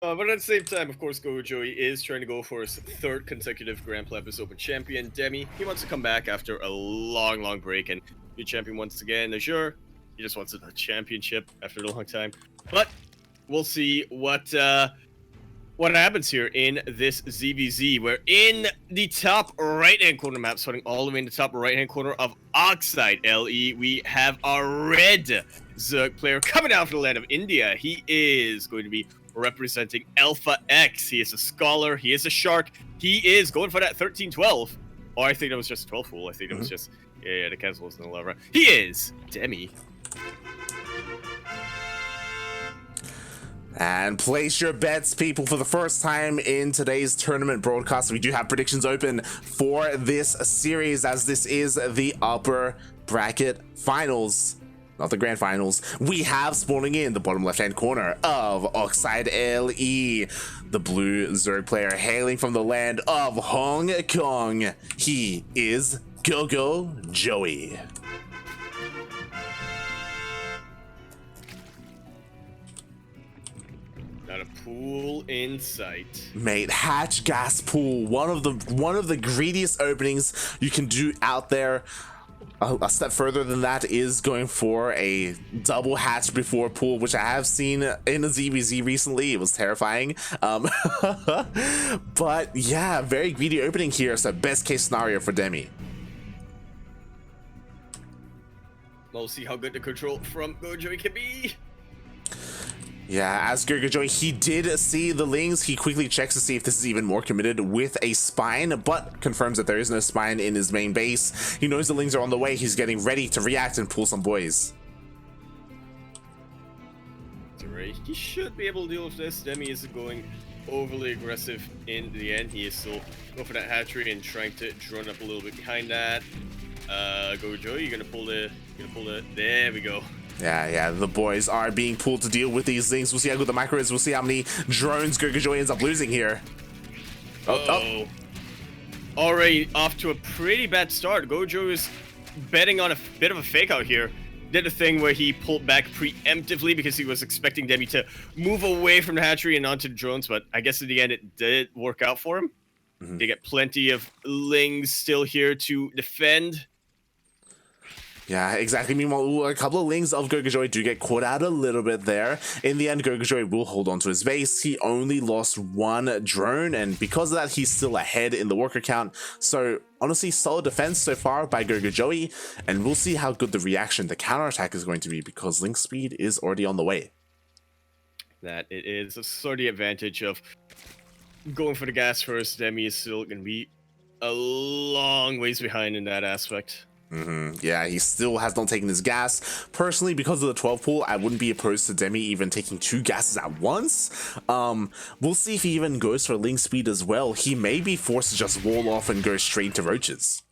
But at the same time, of course, GogojOey is trying to go for his third consecutive Grand Platypus Open champion. Demi, he wants to come back after a long, long break and be champion once again. Sure, he just wants a championship after a long time. But we'll see what happens here in this ZvZ. We're in the top right-hand corner map, starting all the way in the top right-hand corner of Oxide LE. We have our red Zerg player coming out from the land of India. He is going to be representing Alpha X. He is a scholar. He is a shark. He is going for that 13-12. Oh, I think that was just a 12 fool. I think it was just, yeah, the cancel was in the lever. He is Demi. And place your bets, people, for the first time in today's tournament broadcast. We do have predictions open for this series, as this is the upper bracket finals. Not the grand finals. We have spawning in the bottom left-hand corner of Oxide LE, the blue Zerg player hailing from the land of Hong Kong. He is GogojOey. Not a pool in sight. Mate, hatch gas pool, one of the greediest openings you can do out there. A step further than that is going for a double hatch before pool, which I have seen in the ZvZ recently. It was terrifying. But yeah, very greedy opening here. So best case scenario for Demi. We'll see how good the control from GogojOey can be. Yeah, as GogojOey, he did see the Lings. He quickly checks to see if this is even more committed with a spine, but confirms that there is no spine in his main base. He knows the Lings are on the way. He's getting ready to react and pull some boys. He should be able to deal with this. Demi isn't going overly aggressive in the end. He is still going for that hatchery and trying to drone up a little bit behind that. GogojOey, you're gonna pull the, there we go. Yeah, the boys are being pulled to deal with these things. We'll see how good the micro is. We'll see how many drones GogojOey ends up losing here. Oh. Already off to a pretty bad start. GogojOey is betting on a bit of a fake out here. Did a thing where he pulled back preemptively because he was expecting Demi to move away from the hatchery and onto the drones, but I guess in the end it did work out for him. They get plenty of Lings still here to defend. Yeah, exactly. Meanwhile, a couple of Lings of GogojOey do get caught out a little bit there. In the end, GogojOey will hold on to his base. He only lost one drone, and because of that, he's still ahead in the worker count. So, honestly, solid defense so far by GogojOey, and we'll see how good the reaction, the counterattack is going to be, because Link speed is already on the way. That it is a sort of advantage of going for the gas first. Demi is still going to be a long ways behind in that aspect. Yeah, he still has not taken his gas. Personally, because of the 12 pool, I wouldn't be opposed to Demi even taking two gases at once. We'll see if he even goes for Link speed as well. He may be forced to just wall off and go straight to roaches.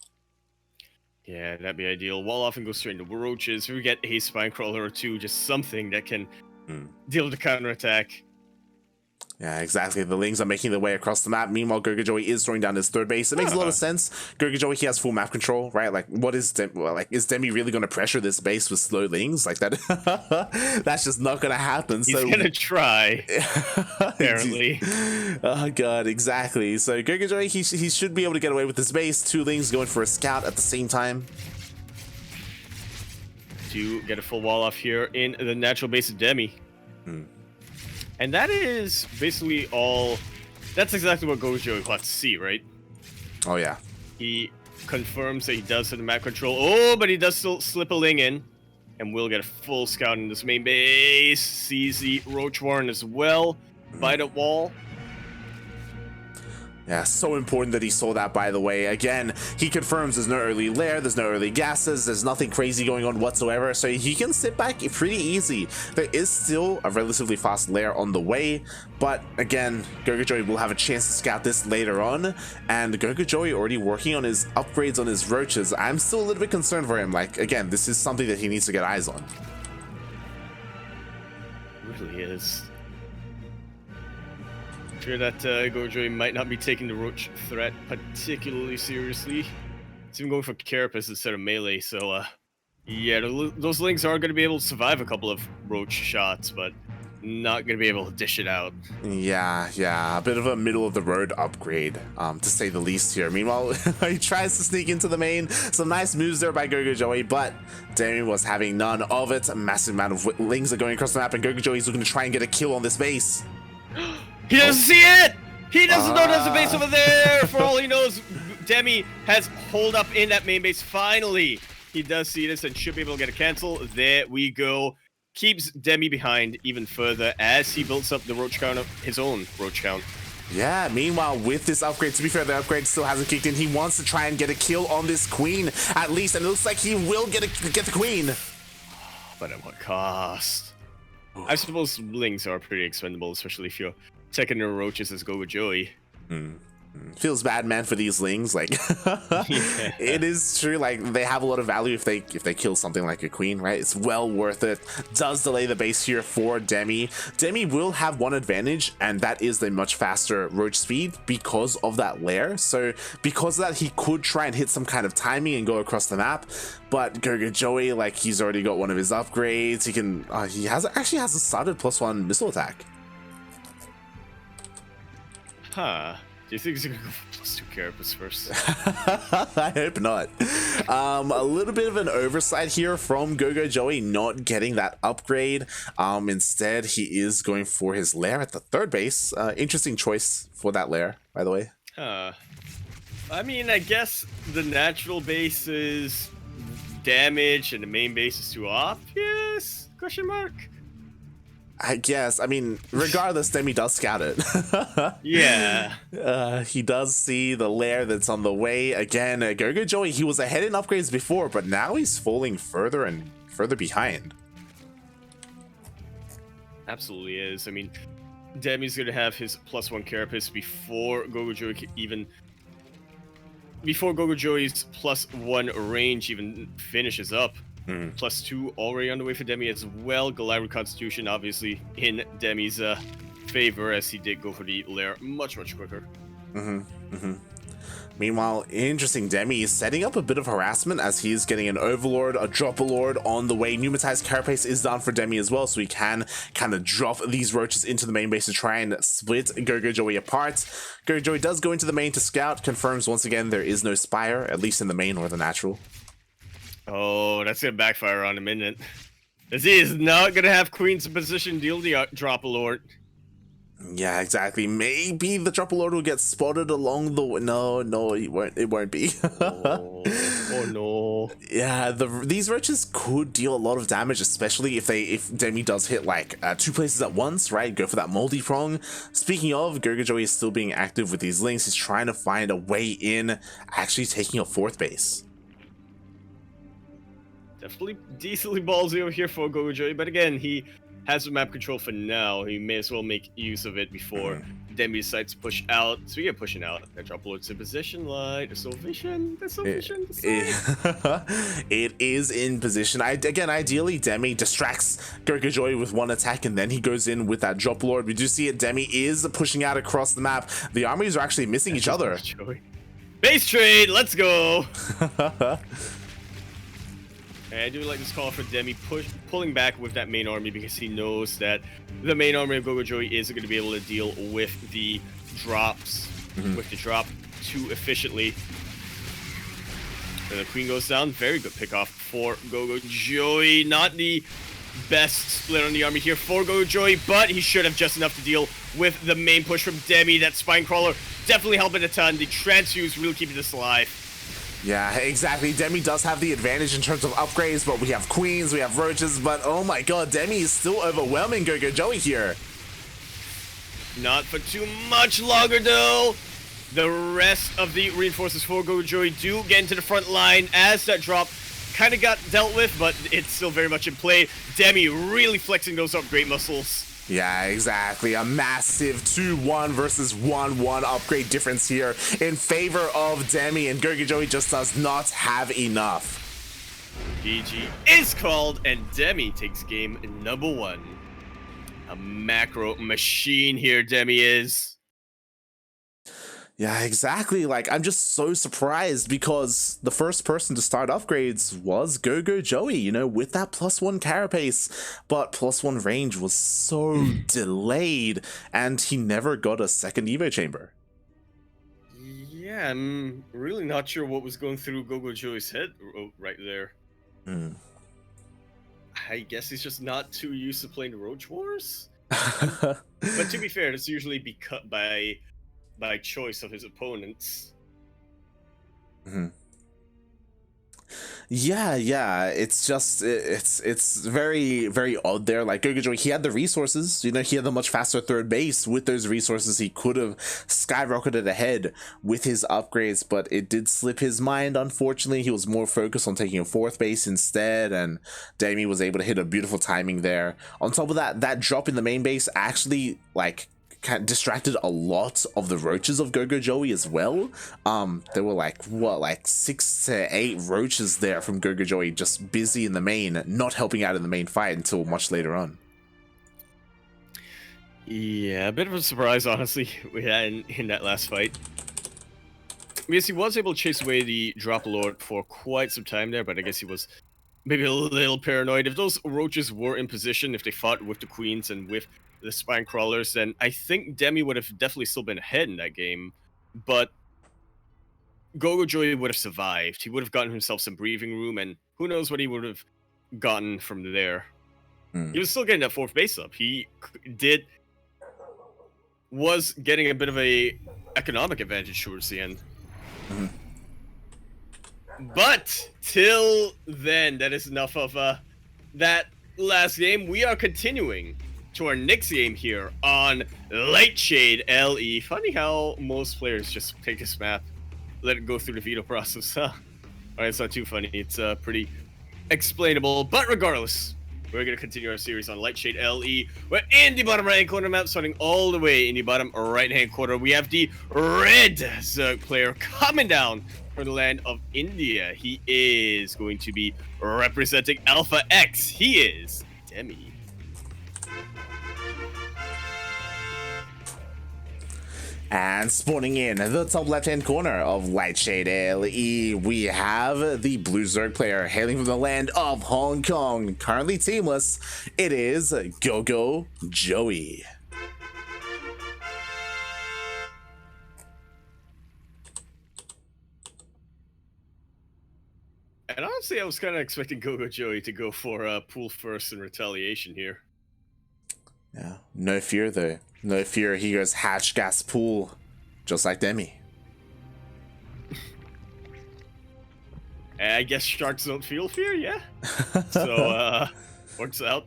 Yeah, that'd be ideal. Wall off and go straight into roaches. If we get a spine crawler or two, just something that can deal with the counterattack. Yeah, exactly. The Lings are making their way across the map. Meanwhile, GogojOey is throwing down his third base. It makes a lot of sense. GogojOey, he has full map control, right? Like, what is is Demi really going to pressure this base with slow Lings? Like that, that's just not going to happen. He's gonna try. Apparently. Oh god, exactly. So GogojOey, he should be able to get away with this base. Two Lings going for a scout at the same time. To get a full wall off here in the natural base of Demi. And that is basically all. That's exactly what GogojOey wants to see, right? Oh, yeah. He confirms that he does have the map control. Oh, but he does still slip a Ling in. And will get a full scout in this main base. Sees the Roach Warren as well. By the wall. Yeah, so important that he saw that, by the way. Again, he confirms there's no early lair, there's no early gases, there's nothing crazy going on whatsoever, so he can sit back pretty easy. There is still a relatively fast lair on the way, but again, GogojOey will have a chance to scout this later on, and GogojOey already working on his upgrades on his roaches. I'm still a little bit concerned for him. Like, again, this is something that he needs to get eyes on. It really is. Sure that GogojOey might not be taking the roach threat particularly seriously. It's even going for carapace instead of melee, so yeah, those Lings are going to be able to survive a couple of roach shots, but not gonna be able to dish it out. Yeah, a bit of a middle of the road upgrade, to say the least here. Meanwhile, he tries to sneak into the main. Some nice moves there by GogojOey, but Demi was having none of it. A massive amount of lings are going across the map, and GogojOey's looking to try and get a kill on this base. He doesn't see it! He doesn't know there's a base over there! For all he knows, Demi has holed up in that main base. Finally, he does see this and should be able to get a cancel. There we go. Keeps Demi behind even further as he builds up the roach count of his own roach count. Yeah, meanwhile, with this upgrade, to be fair, the upgrade still hasn't kicked in. He wants to try and get a kill on this queen, at least, and it looks like he will get the queen. But at what cost? I suppose lings are pretty expendable, especially if you're taking the roaches as GogojOey. Feels bad, man, for these lings. Like, it is true. Like, they have a lot of value if they kill something like a queen, right? It's well worth it. Does delay the base here for Demi. Demi will have one advantage, and that is the much faster roach speed because of that lair. So because of that, he could try and hit some kind of timing and go across the map. But GogojOey, like, he's already got one of his upgrades. He can. He actually has a started +1 missile attack. Huh. Do you think he's gonna go for +2 carapace first? I hope not. A little bit of an oversight here from GogojOey not getting that upgrade. Instead, he is going for his lair at the third base. Interesting choice for that lair, by the way. I mean, I guess the natural base is damage and the main base is too obvious? Question mark? I guess. I mean, regardless, Demi does scout it. Yeah. He does see the lair that's on the way. Again, GogojOey, he was ahead in upgrades before, but now he's falling further and further behind. Absolutely is. I mean, Demi's gonna have his +1 carapace before GogojOey even... Before GogojOey's +1 range even finishes up. +2 already on the way for Demi as well. Galarian Constitution obviously in Demi's favor, as he did go for the lair much quicker. Meanwhile, interesting, Demi is setting up a bit of harassment as he's getting an Overlord, a Dropper-Lord on the way. Pneumatized Carapace is done for Demi as well, so he can kind of drop these roaches into the main base to try and split GogojOey apart. GogojOey does go into the main to scout, confirms once again there is no Spire, at least in the main or the natural. Oh, that's gonna backfire on him, isn't it? As he is not gonna have Queen's in position deal the Drop-a-Lord. Yeah, exactly. Maybe the Drop-a-Lord will get spotted along the way. No, it won't be. Oh no. Yeah, these roaches could deal a lot of damage, especially if Demi does hit like 2 places at once, right? Go for that multi-prong. Speaking of, GogojOey is still being active with these links. He's trying to find a way in, actually taking a 4th base. Definitely decently ballsy over here for GogojOey, but again, he has the map control for now. He may as well make use of it before Demi decides to push out. So we get pushing out. That Drop-a-Lord's in position, like the vision. It is in position. Again, ideally, Demi distracts GogojOey with 1 attack, and then he goes in with that Drop-a-Lord. We do see it. Demi is pushing out across the map. The armies are actually missing each other. Base trade, let's go. And I do like this call for Demi pulling back with that main army because he knows that the main army of GogojOey isn't going to be able to deal with the drops, with the drop too efficiently. And the queen goes down. Very good pickoff for GogojOey. Not the best split on the army here for GogojOey, but he should have just enough to deal with the main push from Demi. That spine crawler definitely helping a ton. The transfuse really keeping this alive. Yeah, exactly. Demi does have the advantage in terms of upgrades, but we have queens, we have roaches, but oh my god, Demi is still overwhelming GogojOey here. Not for too much longer though. The rest of the reinforcements for GogojOey do get into the front line as that drop kind of got dealt with, but it's still very much in play. Demi really flexing those upgrade muscles. Yeah, exactly. A massive 2-1 versus 1-1 upgrade difference here in favor of Demi, and GogojOey just does not have enough. GG is called, and Demi takes game number 1. A macro machine here, Demi is. Yeah, exactly. Like, I'm just so surprised because the first person to start upgrades was GogojOey, you know, with that +1 carapace, but +1 range was so delayed, and he never got a second Evo chamber. Yeah, I'm really not sure what was going through GogojOey's head right there. Mm. I guess he's just not too used to playing the Roach Wars. But to be fair, it's usually be cut by choice of his opponents. Mhm. Yeah, it's just it's very, very odd there. Like, GogojOey, he had the resources, you know, he had the much faster third base. With those resources, he could have skyrocketed ahead with his upgrades, but it did slip his mind, unfortunately. He was more focused on taking a fourth base instead, and Demi was able to hit a beautiful timing there. On top of that, that drop in the main base actually, like, distracted a lot of the roaches of GogojOey as well. There were like 6 to 8 roaches there from GogojOey just busy in the main, not helping out in the main fight until much later on. Yeah, a bit of a surprise, honestly, we had in that last fight. Because he was able to chase away the Drop Lord for quite some time there, but I guess he was maybe a little paranoid. If those roaches were in position, if they fought with the queens and with the spine crawlers, then I think Demi would have definitely still been ahead in that game. But GogojOey would have survived. He would have gotten himself some breathing room, and who knows what he would have gotten from there. He was still getting that fourth base up. He was getting a bit of a economic advantage towards the end. But till then, that is enough of that last game. We are continuing to our next game here on Lightshade LE. Funny how most players just take this map, let it go through the veto process. Huh? Alright, it's not too funny. It's pretty explainable. But regardless, we're going to continue our series on Lightshade LE. We're in the bottom right-hand corner map, starting all the way in the bottom right-hand corner. We have the red Zerg player coming down from the land of India. He is going to be representing Alpha X. He is Demi. And spawning in the top left-hand corner of Lightshade LE, we have the blue Zerg player hailing from the land of Hong Kong, currently teamless. It is GogojOey. And honestly, I was kind of expecting GogojOey to go for pool first in retaliation here. Yeah, no fear though. No fear, he goes hatch gas pool, just like Demi. I guess sharks don't feel fear, yeah? So, works out.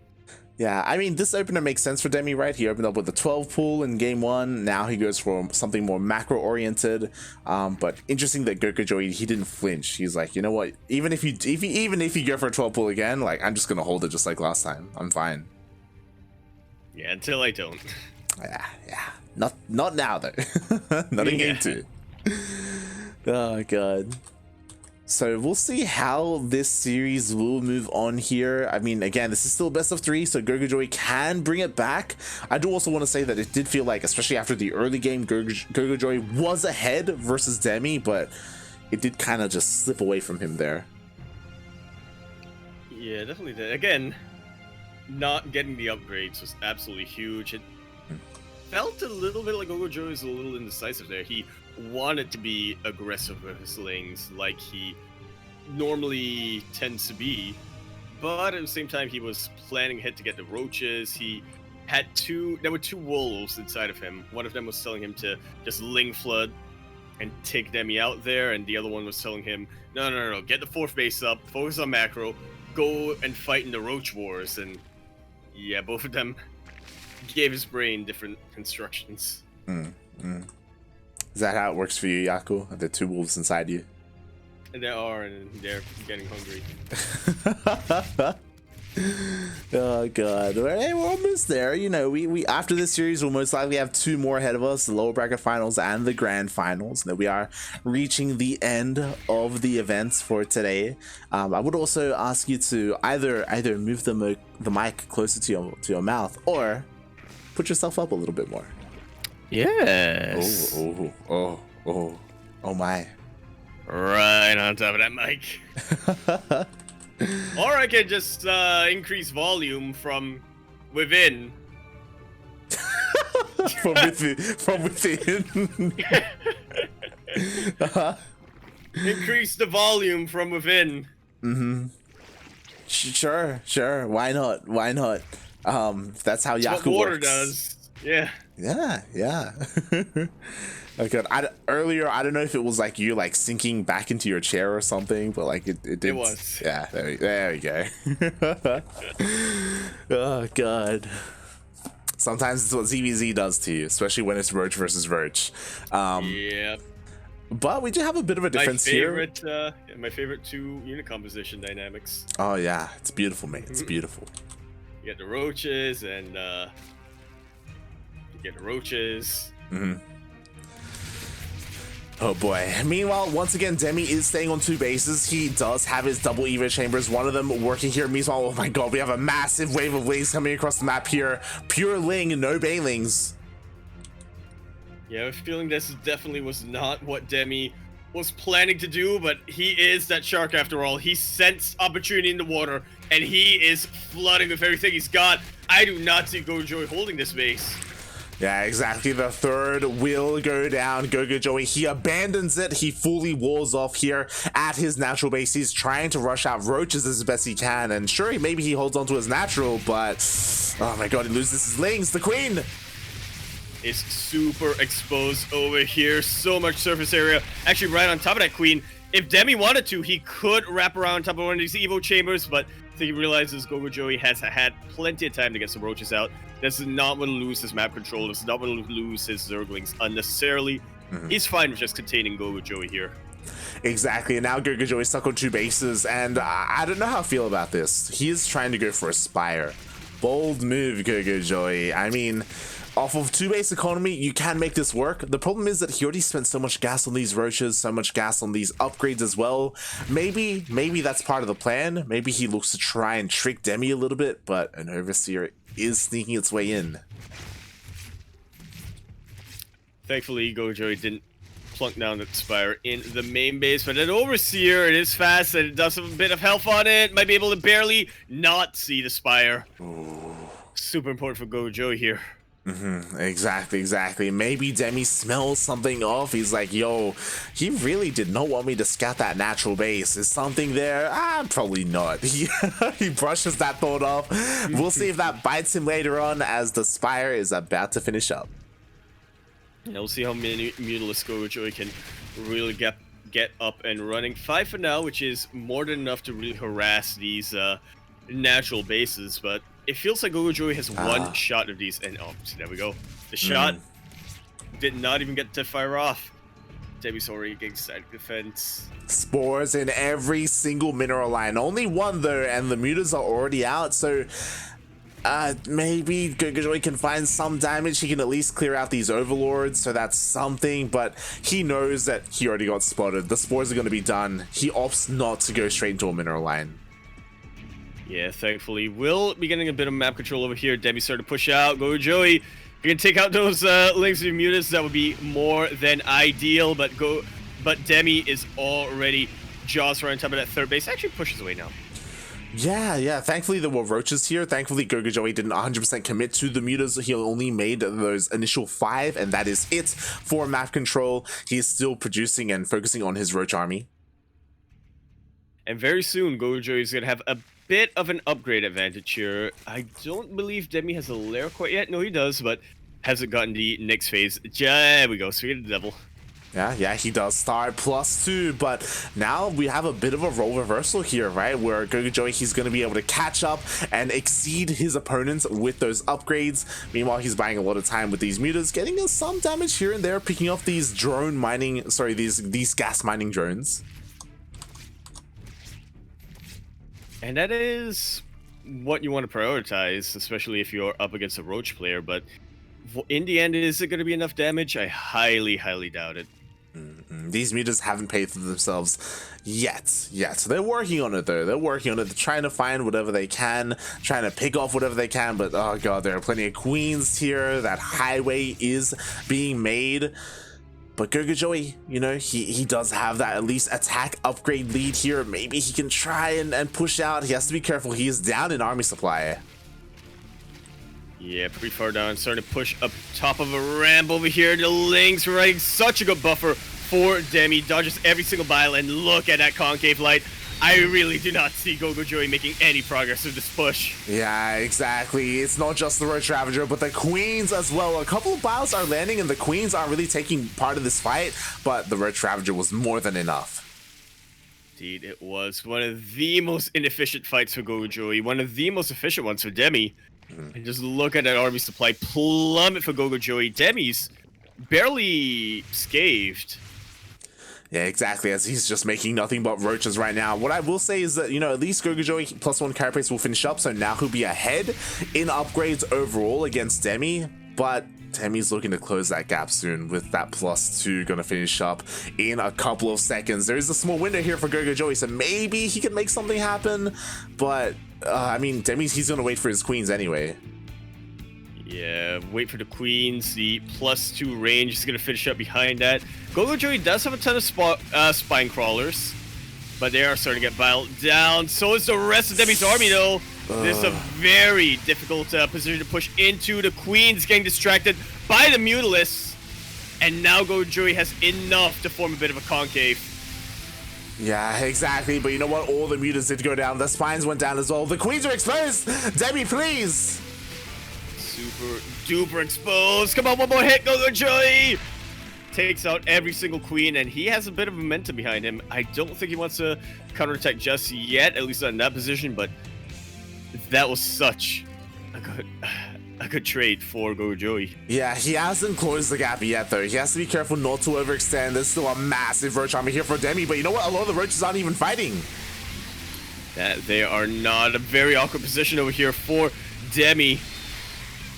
Yeah, I mean, this opener makes sense for Demi, right? He opened up with a 12 pool in game 1. Now he goes for something more macro-oriented. But interesting that GogojOey, he didn't flinch. He's like, you know what? Even if you go for a 12 pool again, like, I'm just gonna hold it just like last time. I'm fine. Yeah, until I don't. Yeah. Not now though. Not in game 2. Oh god. So we'll see how this series will move on here. I mean, again, this is still best of 3, so GogojOey can bring it back. I do also want to say that it did feel like, especially after the early game, GogojOey was ahead versus Demi, but it did kind of just slip away from him there. Yeah, definitely did. Again, not getting the upgrades was absolutely huge. It felt a little bit like GogojOey was a little indecisive there. He wanted to be aggressive with his lanes like he normally tends to be, but at the same time he was planning ahead to get the roaches. He had there were 2 wolves inside of him. One of them was telling him to just Ling Flood and take Demi out there, and the other one was telling him, no, get the 4th base up, focus on macro, go and fight in the roach wars. And yeah, both of them gave his brain different instructions. Is that how it works for you, Yaku? Are there 2 wolves inside you? And there are, and they're getting hungry. Oh god. Hey, we're almost there. You know, we after this series we'll most likely have 2 more ahead of us, the lower bracket finals and the grand finals. Now we are reaching the end of the events for today. I would also ask you to either move the mic closer to your mouth or put yourself up a little bit more. Yes. Oh, oh my. Right on top of that mic. Or I can just increase volume from within. From within. Increase the volume from within. Sure. Why not? That's how That's Yaku what water works. does. Yeah. Yeah. Okay. Earlier, I don't know if it was like you like sinking back into your chair or something, but like it did. It was. Yeah. There we go. Oh god. Sometimes it's what ZvZ does to you, especially when it's Roach versus Roach. Yeah. But we do have a bit of a difference here. My favorite 2 unit composition dynamics. Oh yeah, it's beautiful, mate. It's beautiful. You get the roaches and you get the roaches. Oh boy. Meanwhile, once again, Demi is staying on 2 bases. He does have his double Evo chambers, one of them working here. Meanwhile, oh my god, we have a massive wave of Lings coming across the map here. Pure Ling, no Bailings. Yeah, I have a feeling this definitely was not what Demi was planning to do, but he is that shark after all. He sensed opportunity in the water, and he is flooding with everything he's got. I do not see GogojOey holding this base. Yeah, exactly. The 3rd will go down. GogojOey, he abandons it. He fully walls off here at his natural base. He's trying to rush out roaches as best he can, and sure, maybe he holds on to his natural, but oh my god, he loses his Lings. The queen is super exposed over here. So much surface area. Actually, right on top of that queen. If Demi wanted to, he could wrap around top of one of these Evo chambers, but I think he realizes GogojOey has had plenty of time to get some roaches out. This is not want to lose his map control. This is not want to lose his Zerglings unnecessarily. He's fine with just containing GogojOey here. Exactly, and now GogojOey stuck on 2 bases, and I don't know how I feel about this. He is trying to go for a Spire. Bold move, GogojOey. I mean, off of 2 base economy, you can make this work. The problem is that he already spent so much gas on these roaches, so much gas on these upgrades as well. Maybe that's part of the plan. Maybe he looks to try and trick Demi a little bit, but an Overseer is sneaking its way in. Thankfully, GogojOey didn't plunk down that Spire in the main base, but an Overseer, it is fast and it does have a bit of health on it. Might be able to barely not see the Spire. Ooh. Super important for GogojOey here. Exactly. Maybe Demi smells something off. He's like, yo, he really did not want me to scout that natural base. Is something there? Probably not. He brushes that thought off. We'll see if that bites him later on as the Spire is about to finish up. Yeah, we'll see how many Mutalist GogojOey can really get up and running. 5 for now, which is more than enough to really harass these natural bases, but it feels like GogojOey has one shot of these, and oh, see, there we go. The shot did not even get to fire off. Demi's already getting side defense. Spores in every single mineral line. Only one though, and the mutas are already out, so maybe GogojOey can find some damage. He can at least clear out these overlords, so that's something, but he knows that he already got spotted. The spores are going to be done. He opts not to go straight into a mineral line. Yeah, thankfully, we'll be getting a bit of map control over here. Demi started to push out. GogojOey, you can take out those links of mutas. That would be more than ideal, but Demi is already jaws right on top of that 3rd base. Actually pushes away now. Yeah. Thankfully, there were roaches here. Thankfully, GogojOey didn't 100% commit to the mutas. He only made those initial 5, and that is it for map control. He is still producing and focusing on his roach army. And very soon, GogojOey is going to have a bit of an upgrade advantage here. I don't believe Demi has a lair quite yet. No, he does, but hasn't gotten the next phase. There we go. So we get the devil. Yeah, he does start +2, but now we have a bit of a role reversal here, right? Where GogojOey, he's going to be able to catch up and exceed his opponents with those upgrades. Meanwhile, he's buying a lot of time with these mutas, getting us some damage here and there, picking off these these gas mining drones. And that is what you want to prioritize, especially if you're up against a roach player, but in the end, is it going to be enough damage? I highly doubt it. These mutas haven't paid for themselves yet. So they're working on it though. They're working on it. They're trying to find whatever they can, trying to pick off whatever they can, but oh god, there are plenty of queens here. That highway is being made. But GogojOey, you know, he does have that at least attack upgrade lead here. Maybe he can try and push out. He has to be careful. He is down in army supply. Yeah, pretty far down. Starting to push up top of a ramp over here. The Lynx running such a good buffer for Demi. Dodges every single bile, and look at that concave light. I really do not see GogojOey making any progress with this push. Yeah, exactly. It's not just the Roach Ravager, but the Queens as well. A couple of biles are landing, and the Queens aren't really taking part of this fight, but the Roach Ravager was more than enough. Indeed, it was one of the most inefficient fights for GogojOey, one of the most efficient ones for Demi. And just look at that army supply plummet for GogojOey. Demi's barely scathed. Yeah, exactly, as he's just making nothing but roaches right now. What I will say is that, you know, at least GogojOey +1 carapace will finish up, so now he'll be ahead in upgrades overall against Demi, but Demi's looking to close that gap soon with that +2 gonna finish up in a couple of seconds. There is a small window here for GogojOey, so maybe he can make something happen, but I mean, he's gonna wait for his Queens anyway. Yeah, wait for the Queens. The +2 range is going to finish up behind that. GogojOey does have a ton of spine crawlers, but they are starting to get biled down. So is the rest of Demi's army, though. This is a very difficult position to push into. The Queens getting distracted by the Mutalisk. And now GogojOey has enough to form a bit of a concave. Yeah, exactly. But you know what? All the mutants did go down. The spines went down as well. The Queens are exposed. Demi, please. Super duper exposed. Come on, one more hit, GogojOey. Takes out every single Queen, and he has a bit of momentum behind him. I don't think he wants to counterattack just yet, at least not in that position, but that was such a good trade for GogojOey. Yeah, he hasn't closed the gap yet, though. He has to be careful not to overextend. There's still a massive roach army here for Demi, but you know what? A lot of the roaches aren't even fighting. They are not. A very awkward position over here for Demi.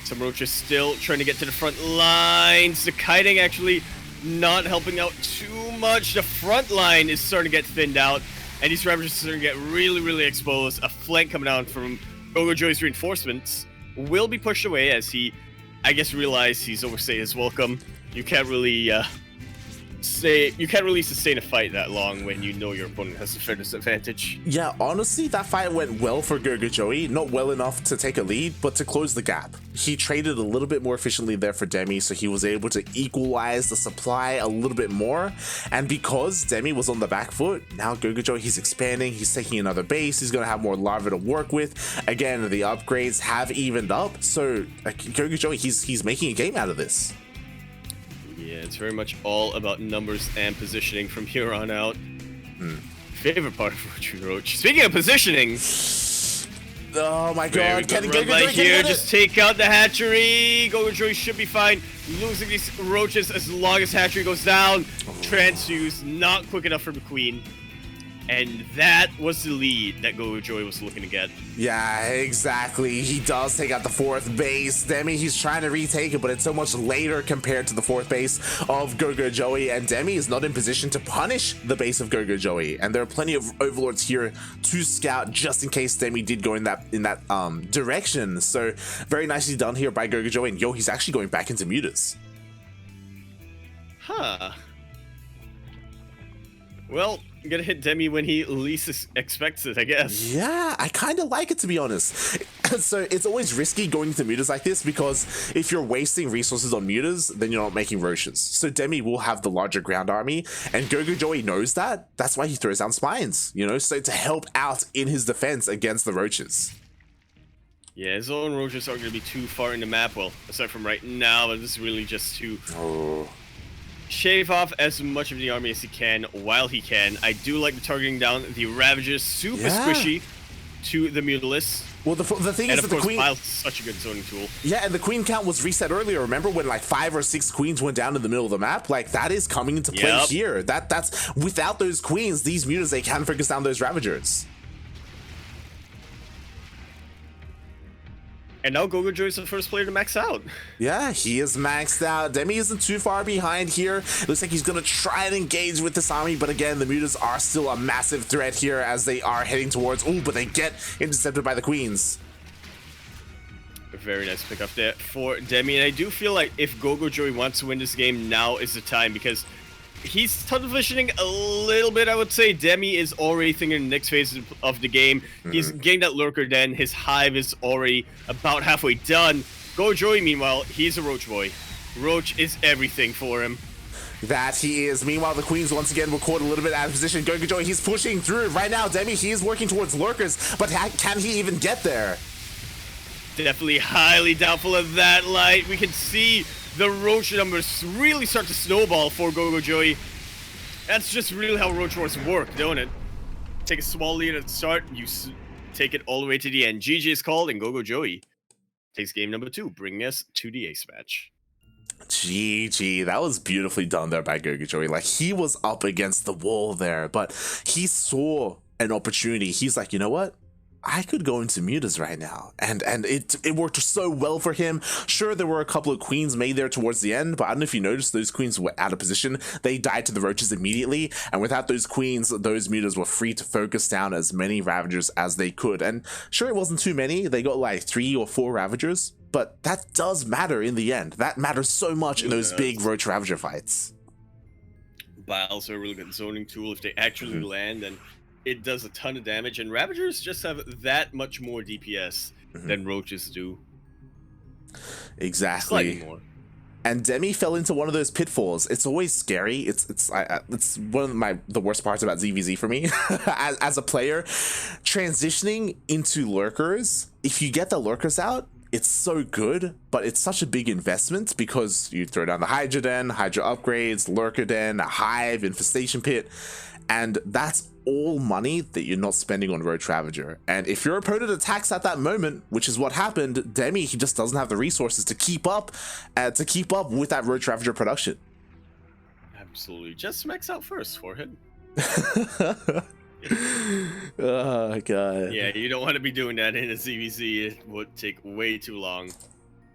Some roaches still trying to get to the front lines. The kiting actually not helping out too much. The front line is starting to get thinned out, and these Ravagers are starting to get really exposed. A flank coming down from GogojOey's reinforcements will be pushed away as he, I guess, realized he's overstayed his welcome. You can't really sustain a fight that long when you know your opponent has a fair disadvantage. Yeah, honestly, that fight went well for GogojOey. Not well enough to take a lead, but to close the gap. He traded a little bit more efficiently there for Demi, so he was able to equalize the supply a little bit more. And because Demi was on the back foot, now GogojOey, he's expanding, he's taking another base, he's going to have more larvae to work with. Again, the upgrades have evened up, so GogojOey, he's making a game out of this. Yeah, it's very much all about numbers and positioning from here on out. Favorite part of Roach. Speaking of positioning, oh my god, can right here, just take out the hatchery. GogojOey should be fine. Losing these roaches as long as hatchery goes down. Transfuse, not quick enough for the Queen. And that was the lead that GogojOey was looking to get. Yeah, exactly. He does take out the 4th base. Demi, he's trying to retake it, but it's so much later compared to the 4th base of GogojOey. And Demi is not in position to punish the base of GogojOey. And there are plenty of overlords here to scout just in case Demi did go in that direction. So very nicely done here by GogojOey. And yo, he's actually going back into mutas. Huh. Well, I'm gonna hit Demi when he least expects it, I guess. Yeah, I kind of like it, to be honest. So it's always risky going into mutas like this, because if you're wasting resources on mutas, then you're not making roaches. So Demi will have the larger ground army, and GogojOey knows that. That's why he throws down spines, you know, so to help out in his defense against the roaches. Yeah, his own roaches aren't gonna be too far in the map, well, aside from right now, but this is really just to shave off as much of the army as he can while he can. I do like the targeting down the Ravagers, super squishy to the Mutalisk. Well, the thing and is that the Queen... Bile's such a good zoning tool. Yeah, and the Queen count was reset earlier. Remember when like 5 or 6 Queens went down in the middle of the map? Like, that is coming into play here. That's without those Queens, these mutas, they can focus down those Ravagers. And now GogojOey is the first player to max out. Yeah, he is maxed out. Demi isn't too far behind here. Looks like he's going to try and engage with this army, but again, the mutas are still a massive threat here as they are heading towards... Oh, but they get intercepted by the Queens. very nice pick up there for Demi. And I do feel like if GogojOey wants to win this game, now is the time, because he's tunnel visioning a little bit, I would say. Demi is already thinking the next phase of the game. He's getting that lurker den. His hive is already about halfway done. GogojOey, meanwhile, he's a Roach boy. Roach is everything for him. That he is. Meanwhile, the Queens once again were caught a little bit out of position. GogojOey, he's pushing through. Right now, Demi, he is working towards lurkers, but can he even get there? Definitely highly doubtful of that, Light. We can see the Roach numbers really start to snowball for GogojOey. That's just really how Roach Wars work, don't it? Take a small lead at the start, you take it all the way to the end. GG is called, and GogojOey takes game number 2, bringing us to the ace match. GG, that was beautifully done there by GogojOey. Like, he was up against the wall there, but he saw an opportunity. He's like, you know what? I could go into mutas right now, and it worked so well for him. Sure, there were a couple of queens made there towards the end, but I don't know if you noticed, those queens were out of position. They died to the roaches immediately, and without those queens, those mutas were free to focus down as many ravagers as they could. And sure, it wasn't too many. They got like 3 or 4 ravagers, but that does matter in the end. That matters so much in those big roach ravager fights. Biles are a really good zoning tool. If they actually land, then it does a ton of damage, and Ravagers just have that much more DPS than Roaches do. Exactly. Slightly more. And Demi fell into one of those pitfalls. It's always scary. It's one of the worst parts about ZvZ for me as a player. Transitioning into lurkers, if you get the lurkers out, it's so good, but it's such a big investment because you throw down the Hydra Den, Hydra upgrades, lurker den, a hive, infestation pit, and that's all money that you're not spending on Roach Ravager. And if your opponent attacks at that moment, which is what happened, Demi, he just doesn't have the resources to keep up with that Roach Ravager production. Absolutely. Just max out first for him. Oh god. Yeah, you don't want to be doing that in a ZvZ. It would take way too long.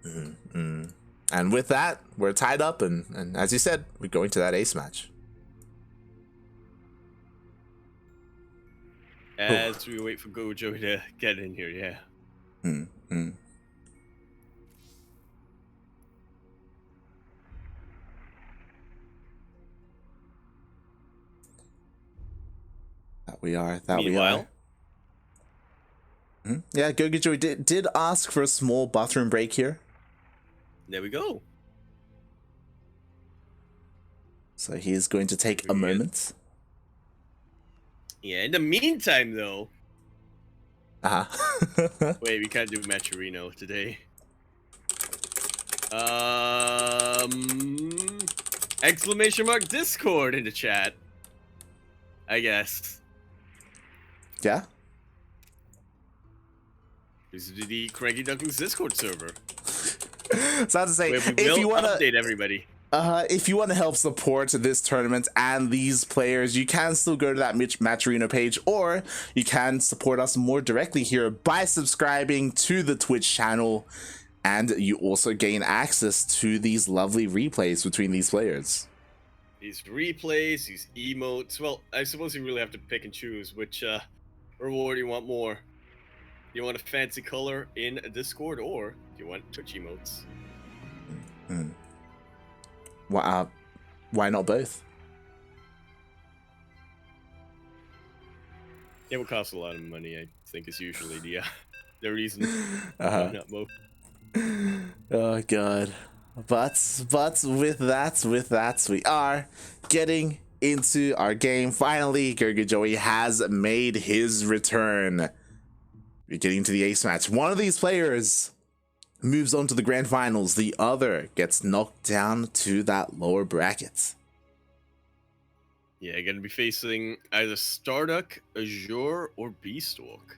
And with that, we're tied up, and as you said, we're going to that ace match. As we wait for GogojOey to get in here, yeah. That we are. Meanwhile, yeah, GogojOey did ask for a small bathroom break here. There we go. So he's going to take a moment. Yeah, in the meantime, though... Wait, we can't do Matcherino today. Exclamation mark Discord in the chat. I guess. Yeah? This is the Cranky Ducklings Discord server. So I have to say, if you want to update everybody. If you want to help support this tournament and these players, you can still go to that Matcherino page, or you can support us more directly here by subscribing to the Twitch channel, and you also gain access to these lovely replays between these players. These replays, these emotes. Well, I suppose you really have to pick and choose which reward you want more. Do you want a fancy color in Discord, or do you want Twitch emotes? Why not both? It would cost a lot of money, I think, is usually the reason. Not both. Oh god. But with that, we are getting into our game. Finally, GogojOey has made his return. We're getting to the ace match. One of these players moves on to the grand finals. The other gets knocked down to that lower bracket. Yeah, gonna be facing either Starduck, Azure, or Beastalk.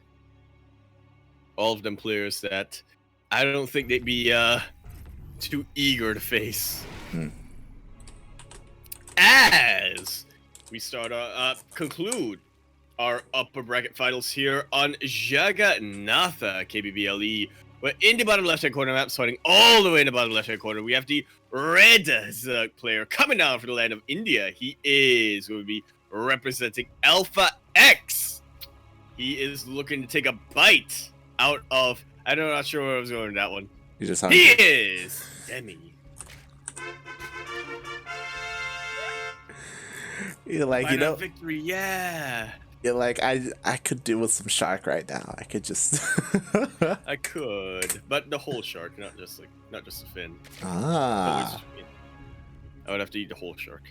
All of them players that I don't think they'd be too eager to face. As we conclude our upper bracket finals here on Jagannatha KBBLE. We're in the bottom left-hand corner map, starting all the way in the bottom left-hand corner. We have the red Zerg player coming down from the land of India. He is going to be representing Alpha X. He is looking to take a bite out of... I'm not sure where I was going with that one. You're just He hungry. is Demi. You're like, you Final know, victory, yeah. you're like, I could do with some shark right now. I could just. I could, but the whole shark, not just the fin. Ah. I would have to eat the whole shark.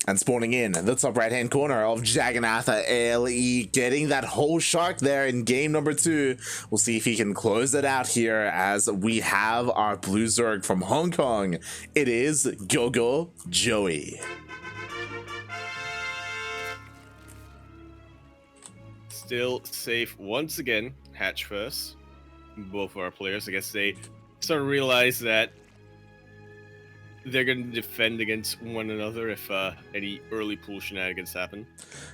And spawning in the top right hand corner of Jagannatha LE, getting that whole shark there in game number 2. We'll see if he can close it out here as we have our blue Zerg from Hong Kong. It is GogojOey. Still safe once again. Hatch first. Both of our players, I guess they sort of realize that they're going to defend against one another if any early pool shenanigans happen.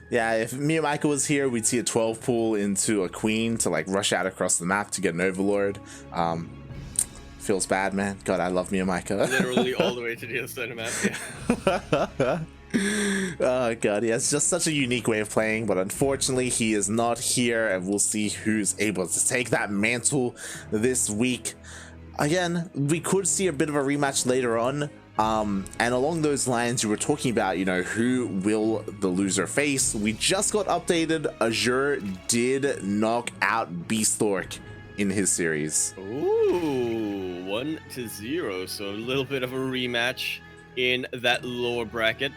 Yeah, if me and Michael was here, we'd see a 12 pool into a queen to like rush out across the map to get an overlord. Feels bad, man. God, I love me and Micah. Literally all the way to the other side of the map. Yeah. Oh god, he has just such a unique way of playing, but unfortunately he is not here, and we'll see who's able to take that mantle this week. Again, we could see a bit of a rematch later on, and along those lines you were talking about, you know, who will the loser face. We just got updated. Azure did knock out Beastlork in his series. Ooh, 1-0, so a little bit of a rematch in that lower bracket.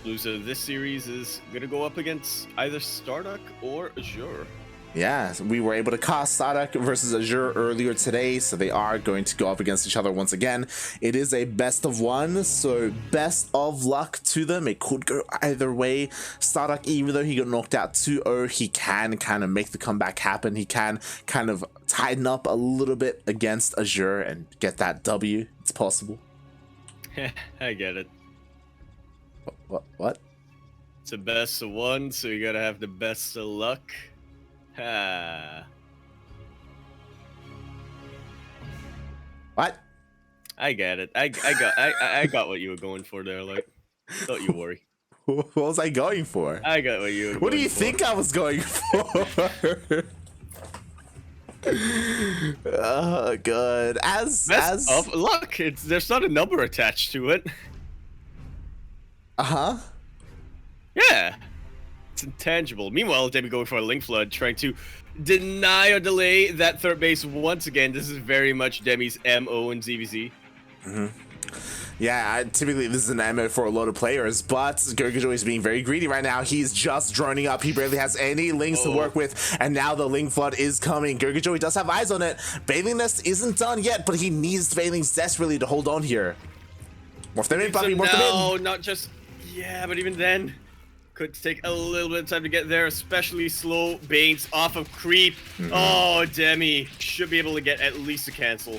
Loser of this series is gonna go up against either Starduck or Azure. Yeah, we were able to cast Starduck versus Azure earlier today, so they are going to go up against each other once again. It is a best of 1, so best of luck to them. It could go either way. Starduck, even though he got knocked out 2-0, he can kind of make the comeback happen. He can kind of tighten up a little bit against Azure and get that W. It's possible. I get it. What? It's a best of 1, so you gotta have the best of luck. Ha. What? I get it. I got what you were going for there. Like, don't you worry. What was I going for? I got what you were. What do you for. think I was going for? Oh god. Best of luck. There's not a number attached to it. Uh-huh. Yeah. It's intangible. Meanwhile, Demi going for a link flood, trying to deny or delay that third base once again. This is very much Demi's MO in ZvZ. Yeah, typically this is an MO for a lot of players, but GogojOey is being very greedy right now. He's just droning up. He barely has any links to work with, and now the link flood is coming. GogojOey does have eyes on it. Bathing Nest isn't done yet, but he needs Bathings desperately to hold on here. Morph them in, puppy, morph them in. No, not just... Yeah, but even then... Could take a little bit of time to get there, especially slow Banes off of creep. Oh, Demi should be able to get at least a cancel.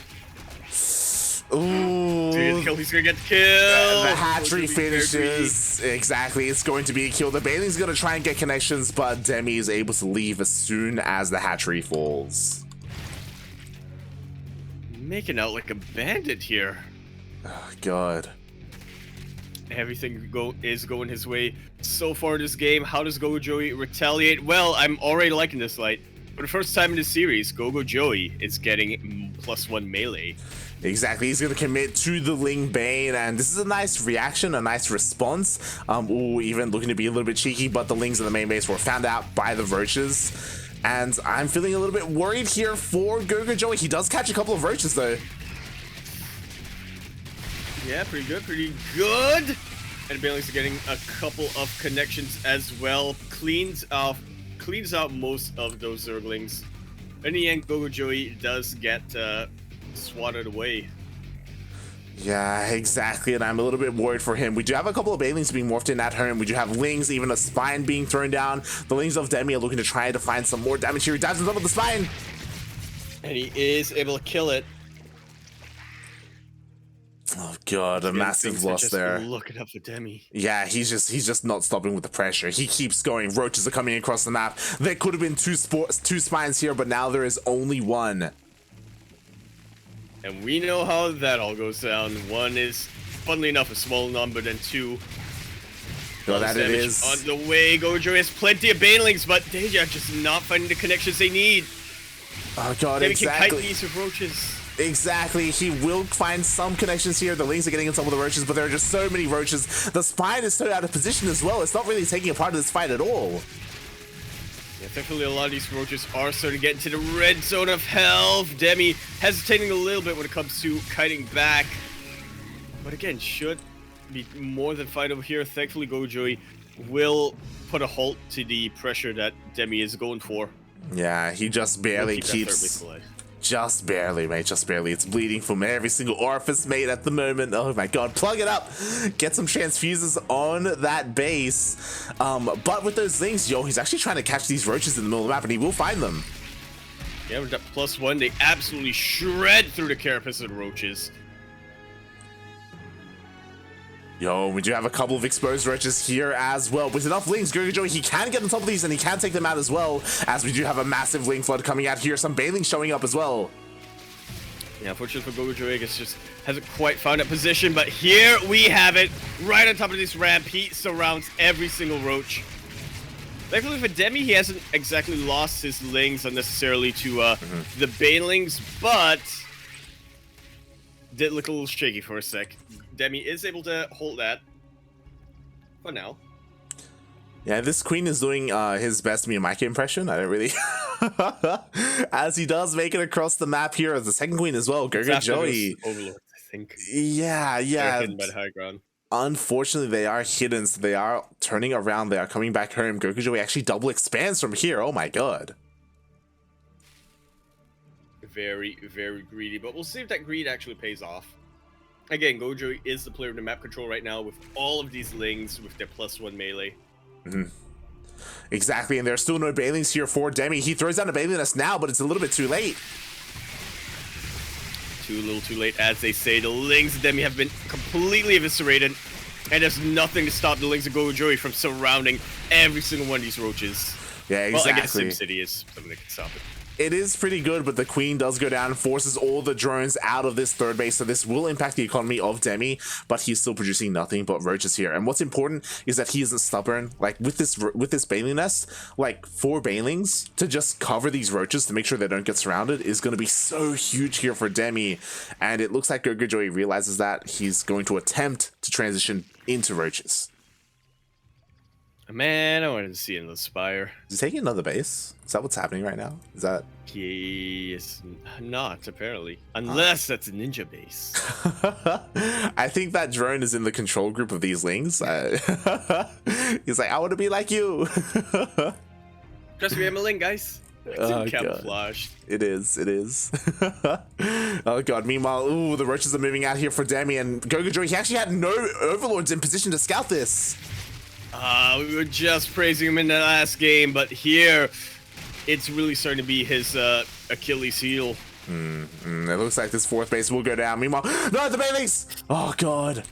Ooh. He's gonna get the kill. The hatchery finishes. Exactly, it's going to be a kill. The Bailey's gonna try and get connections, but Demi is able to leave as soon as the hatchery falls. Making out like a bandit here. Oh, God. Everything is going his way so far in this game. How does GogojOey retaliate? Well, I'm already liking this light. For the first time in this series, GogojOey is getting +1 melee. Exactly, he's going to commit to the Ling Bane, and this is a nice reaction, a nice response. Ooh, even looking to be a little bit cheeky, but the Lings in the main base were found out by the Roaches. And I'm feeling a little bit worried here for GogojOey. He does catch a couple of Roaches, though. Yeah, pretty good, pretty good. And Bailey's getting a couple of connections as well. Cleans out most of those Zerglings. In the end, GogojOey does get swatted away. Yeah, exactly, and I'm a little bit worried for him. We do have a couple of Bailings being morphed in at home. We do have Lings, even a Spine being thrown down. The Lings of Demi are looking to try to find some more damage here. He dives on top of the Spine. And he is able to kill it. Oh god, a massive loss there. Look it up for Demi. Yeah, he's just not stopping with the pressure. He keeps going. Roaches are coming across the map. There could have been two spines here, but now there is only one. And we know how that all goes down. One is, funnily enough, a small number than two. So that it is. On the way, GogojOey has plenty of Banelings, but they are just not finding the connections they need. Oh god, Demi can exactly. kite these with roaches. Exactly, he will find some connections here. The Lings are getting in some of the roaches, but there are just so many roaches. The Spine is so out of position as well. It's not really taking a part of this fight at all. Yeah, thankfully a lot of these roaches are starting to get into the red zone of health. Demi hesitating a little bit when it comes to kiting back. But again, should be more than fine over here. Thankfully, GogojOey will put a halt to the pressure that Demi is going for. Yeah, he just barely keeps... Just barely, mate, just barely. It's bleeding from every single orifice, mate, at the moment. Oh my god, plug it up. Get some transfuses on that base. But with those Lings, yo, he's actually trying to catch these roaches in the middle of the map, and he will find them. Yeah, with that +1, they absolutely shred through the carapace of the roaches. Yo, we do have a couple of exposed roaches here as well. With enough Lings, GogojOey, he can get on top of these and he can take them out as well, as we do have a massive Ling flood coming out here. Some Bailings showing up as well. Yeah, unfortunately for GogojOey, I guess just hasn't quite found that position, but here we have it. Right on top of this ramp, he surrounds every single roach. Thankfully for Demi, he hasn't exactly lost his Lings unnecessarily to the Bailings, but did look a little shaky for a sec. Demi is able to hold that for now. Yeah, this Queen is doing his best Miyamaki impression. I don't really... as he does make it across the map here as the second Queen as well. GogojOey. Overlord, I think. Yeah. They're hidden by the high ground. Unfortunately, they are hidden, so they are turning around. They are coming back home. GogojOey actually double expands from here. Oh my god. Very, very greedy, but we'll see if that greed actually pays off. Again, GogojOey is the player in the map control right now with all of these Lings with their +1 melee. Exactly, and there's still no Bailings here for Demi. He throws down a Bailing nest now, but it's a little bit too late. Too little too late, as they say. The Lings of Demi have been completely eviscerated, and there's nothing to stop the Lings of GogojOey from surrounding every single one of these roaches. Yeah, exactly. Well, I guess SimCity is something that can stop it. It is pretty good, but the Queen does go down and forces all the drones out of this third base, so this will impact the economy of Demi, but he's still producing nothing but roaches here. And what's important is that he isn't stubborn. Like, with this Bailing nest, like, 4 Bailings to just cover these roaches to make sure they don't get surrounded is going to be so huge here for Demi, and it looks like GogojOey realizes that he's going to attempt to transition into roaches. Man, I wanted to see another Spire. Is he taking another base? Is that what's happening right now? Is that... Yes, not apparently. Unless that's a ninja base. I think that drone is in the control group of these Lings. He's like, I want to be like you. Trust me, I'm a Ling, guys. It's camouflaged. It is. Oh god, meanwhile, ooh, the roaches are moving out here for Demi, and GogojOey, he actually had no overlords in position to scout this. We were just praising him in the last game, but here it's really starting to be his Achilles heel. It looks like this fourth base will go down. Meanwhile, no, the Bailings! Oh god.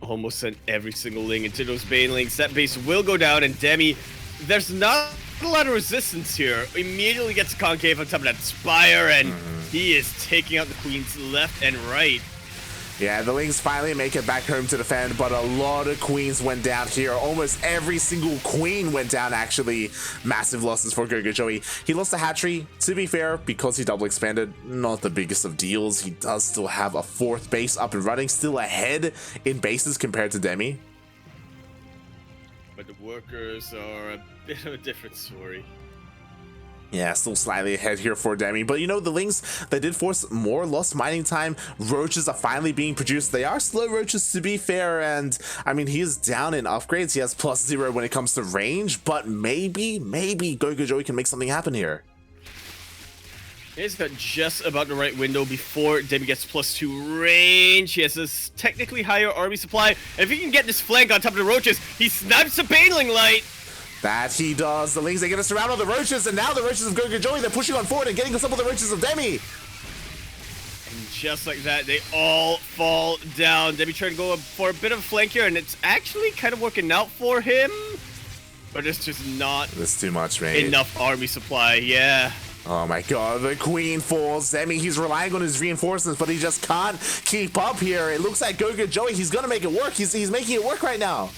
Almost sent every single Ling into those Bailings. That base will go down, and Demi, there's not a lot of resistance here. Immediately gets a concave on top of that Spire, and he is taking out the Queens left and right. Yeah, the Lings finally make it back home to defend, but a lot of Queens went down here. Almost every single Queen went down, actually. Massive losses for GogojOey. He lost a hatchery, to be fair, because he double expanded. Not the biggest of deals. He does still have a 4th base up and running, still ahead in bases compared to Demi. But the workers are a bit of a different story. Yeah, still slightly ahead here for Demi. But you know, the Lings, they did force more lost mining time. Roaches are finally being produced. They are slow roaches, to be fair. And I mean, he is down in upgrades. He has +0 when it comes to range. But maybe GogojOey can make something happen here. He's got just about the right window before Demi gets +2 range. He has this technically higher army supply. And if he can get this flank on top of the roaches, he snipes a Baneling Light. That he does. The Lings, they get us around all the roaches, and now the roaches of GogojOey, they're pushing on forward and getting us up with the roaches of Demi. And just like that, they all fall down. Demi trying to go for a bit of a flank here, and it's actually kind of working out for him. But it's just not That's too much, mate. Enough army supply, yeah. Oh my god, the Queen falls. Demi, he's relying on his reinforcements, but he just can't keep up here. It looks like GogojOey, he's gonna make it work. He's making it work right now.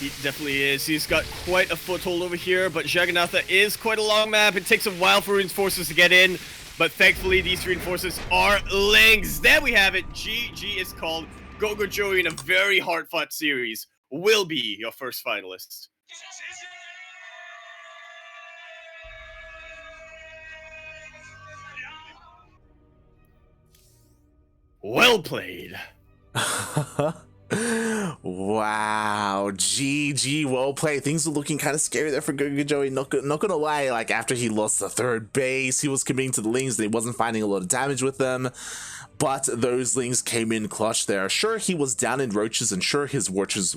He definitely is. He's got quite a foothold over here, but Jagannatha is quite a long map. It takes a while for reinforcers to get in, but thankfully these reinforcers are Lings. There we have it. GG is called. GogojOey in a very hard-fought series will be your first finalist. Well played. Wow, GG, well played. Things were looking kind of scary there for GogojOey. Not gonna lie, like after he lost the third base, he was committing to the Lings and he wasn't finding a lot of damage with them. But those Lings came in clutch there. Sure, he was down in roaches, and sure, his roaches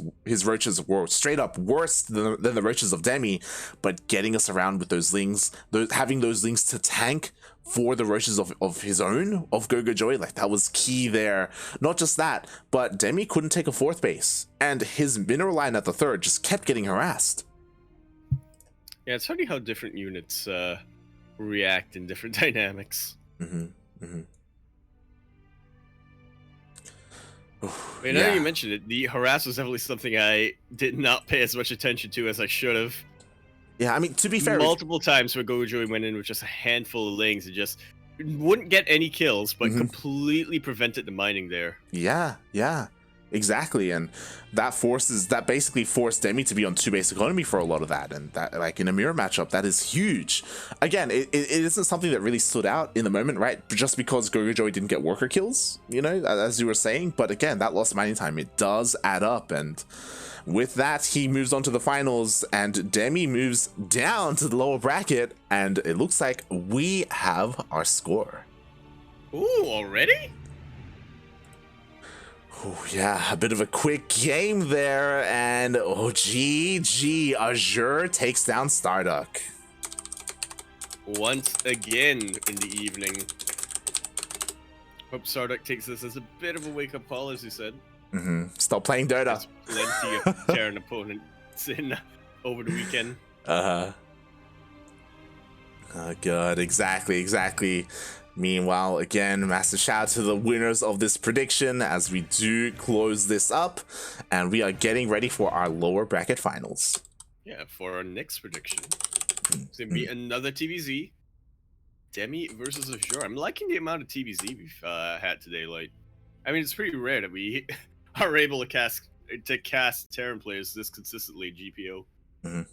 were straight up worse than the roaches of Demi. But getting us around with those Lings, having those Lings to tank for the roaches of his own, of GogojOey, like that was key there. Not just that, but Demi couldn't take a fourth base, and his mineral line at the third just kept getting harassed. Yeah, it's funny how different units react in different dynamics. Wait, now you mentioned it, the harass was definitely something I did not pay as much attention to as I should have. Yeah, I mean, to be fair, multiple times where GogojOey went in with just a handful of Lings and just wouldn't get any kills, but completely prevented the mining there. Yeah, exactly, and that basically forced Demi to be on 2 base economy for a lot of that, and that, like in a mirror matchup, that is huge. Again, it isn't something that really stood out in the moment, right? Just because GogojOey didn't get worker kills, you know, as you were saying, but again, that lost mining time, it does add up, and with that, he moves on to the finals, and Demi moves down to the lower bracket, and it looks like we have our score. Ooh, already? Oh, yeah, a bit of a quick game there, and oh, GG, Azure takes down Starduck. Once again in the evening. Hope Starduck takes this as a bit of a wake-up call, as you said. Stop playing Dota. There's plenty of Terran opponents in over the weekend. Oh god, exactly. Meanwhile, again, massive shout out to the winners of this prediction as we do close this up, and we are getting ready for our lower bracket finals. Yeah, for our next prediction. It's gonna be another TVZ. Demi versus Azure. I'm liking the amount of TVZ we've had today. Like, I mean, it's pretty rare that we are able to cast Terran players this consistently in GPO.